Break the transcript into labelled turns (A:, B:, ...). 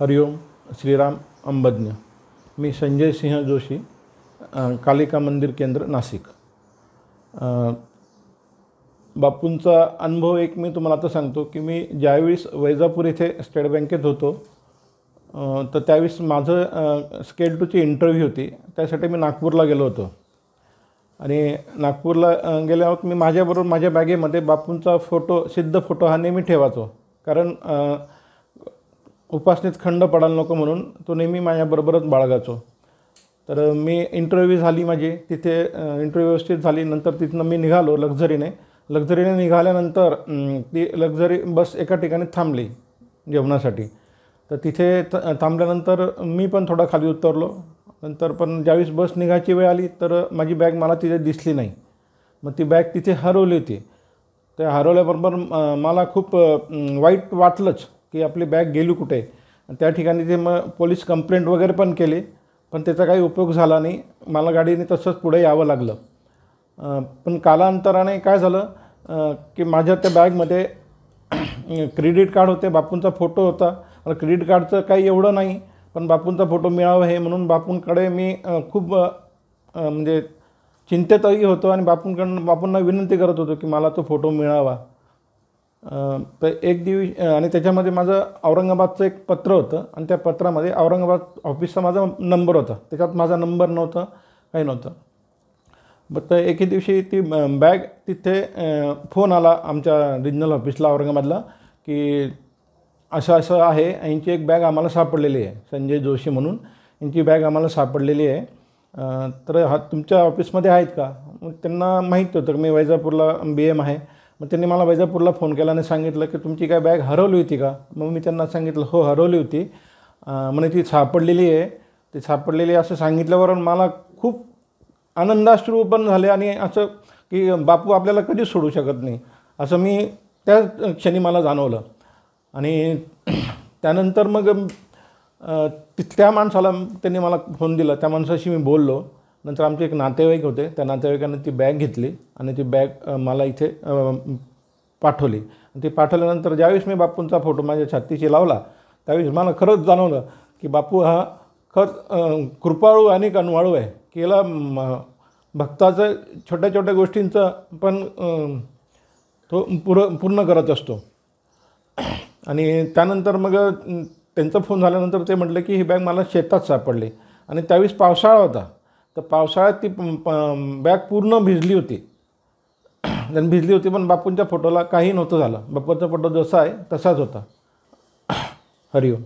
A: हरिओम श्रीराम अंबज्ञ। मी संजय सिंह जोशी, कालिका मंदिर केंद्र नाशिक। बापूंचा अनुभव एक मी तुम्हाला आता सांगतो की मी ज्यावेळेस वैजापूर येथे स्टेट बँकेत होतो तर त्यावेळेस माझं स्केल 2ची इंटरव्ह्यू होती। त्यासाठी मी नागपूरला गेलो होतो आणि नागपूरला गेल्यावर मी माझ्याबरोबर माझ्या बॅगेमध्ये बापूंचा फोटो, सिद्ध फोटो हा नेहमी ठेवायचो, कारण उपासनेत खंड पडायला नको म्हणून तो नेहमी माझ्याबरोबरच बाळगायचो। तर मी इंटरव्ह्यू झाली माझी तिथे, इंटरव्ह्यू व्यवस्थित झाली। नंतर तिथनं मी निघालो लक्झरीने निघाल्यानंतर ती लक्झरी बस एका ठिकाणी थांबली जेवणासाठी। तर तिथे थांबल्यानंतर मी पण थोडा खाली उतरलो। नंतर पण ज्यावेळेस बस निघायची वेळ आली तर माझी बॅग मला तिथे दिसली नाही। मग ती बॅग तिथे हरवली होती। त्या हरवल्याबरोबर मला खूप वाईट वाटलंच की आपली बॅग गेली कुठे। त्या ठिकाणी ते मग पोलीस कंप्लेंट वगैरे पण केली, पण त्याचा काही उपयोग झाला नाही। मला गाडीने तसंच पुढे यावं लागलं। पण कालांतराने काय झालं की माझ्या त्या बॅगमध्ये क्रेडिट कार्ड होते, बापूंचा फोटो होता। मला क्रेडिट कार्डचं काही एवढं नाही, पण बापूंचा फोटो मिळावा हे म्हणून बापूंकडे मी खूप म्हणजे चिंतेतही होतो आणि बापूंना विनंती करत होतो की मला तो फोटो मिळावा। तर एक दिवशी आणि त्याच्यामध्ये माझं औरंगाबादचं एक पत्र होतं आणि त्या पत्रामध्ये औरंगाबाद ऑफिसचा माझा नंबर होता, त्याच्यात माझा नंबर नव्हता, काही नव्हतं। बट एके दिवशी ती बॅग तिथे फोन आला आमच्या रिजनल ऑफिसला औरंगाबादला की असं आहे, यांची एक बॅग आम्हाला सापडलेली आहे, संजय जोशी म्हणून यांची बॅग आम्हाला सापडलेली आहे। तर हा तुमच्या ऑफिसमध्ये आहेत का? मग त्यांना माहीत होतं की मी वैजापूरला BM आहे। मग त्यांनी मला वैजापूरला फोन केला आणि सांगितलं की तुमची काय बॅग हरवली होती का? मग मी त्यांना सांगितलं हो हरवली होती। म्हणे ती सापडलेली आहे, ती सापडलेली असं सांगितल्यावर मला खूप आनंदाश्रू पण झाले आणि असं की बापू आपल्याला कधीच सोडू शकत नाही असं मी त्या क्षणी मला जाणवलं। आणि त्यानंतर मग त्या माणसाला त्यांनी मला फोन दिला, त्या माणसाशी मी बोललो। नंतर आमचे एक नातेवाईक होते, त्या नातेवाईकांनी ती बॅग घेतली आणि ती बॅग मला इथे पाठवली। ती पाठवल्यानंतर ज्यावेळेस मी बापूंचा फोटो माझ्या छातीशी लावला त्यावेळेस मला खरंच जाणवलं की बापू हा खरंच कृपाळू आणि कनवाळू आहे, की याला भक्ताचं छोट्या छोट्या गोष्टींचं पण तो पूर्ण करत असतो। आणि त्यानंतर मग त्यांचा फोन झाल्यानंतर ते म्हटले की ही बॅग मला शेतात सापडली आणि त्यावेळेस पावसाळा होता। तर पावसाळ्यात ती बॅग पूर्ण भिजली होती पण बापूंच्या फोटोला काही नव्हतं झालं। बापूंचा फोटो जसा आहे तसाच होता। हरिओम।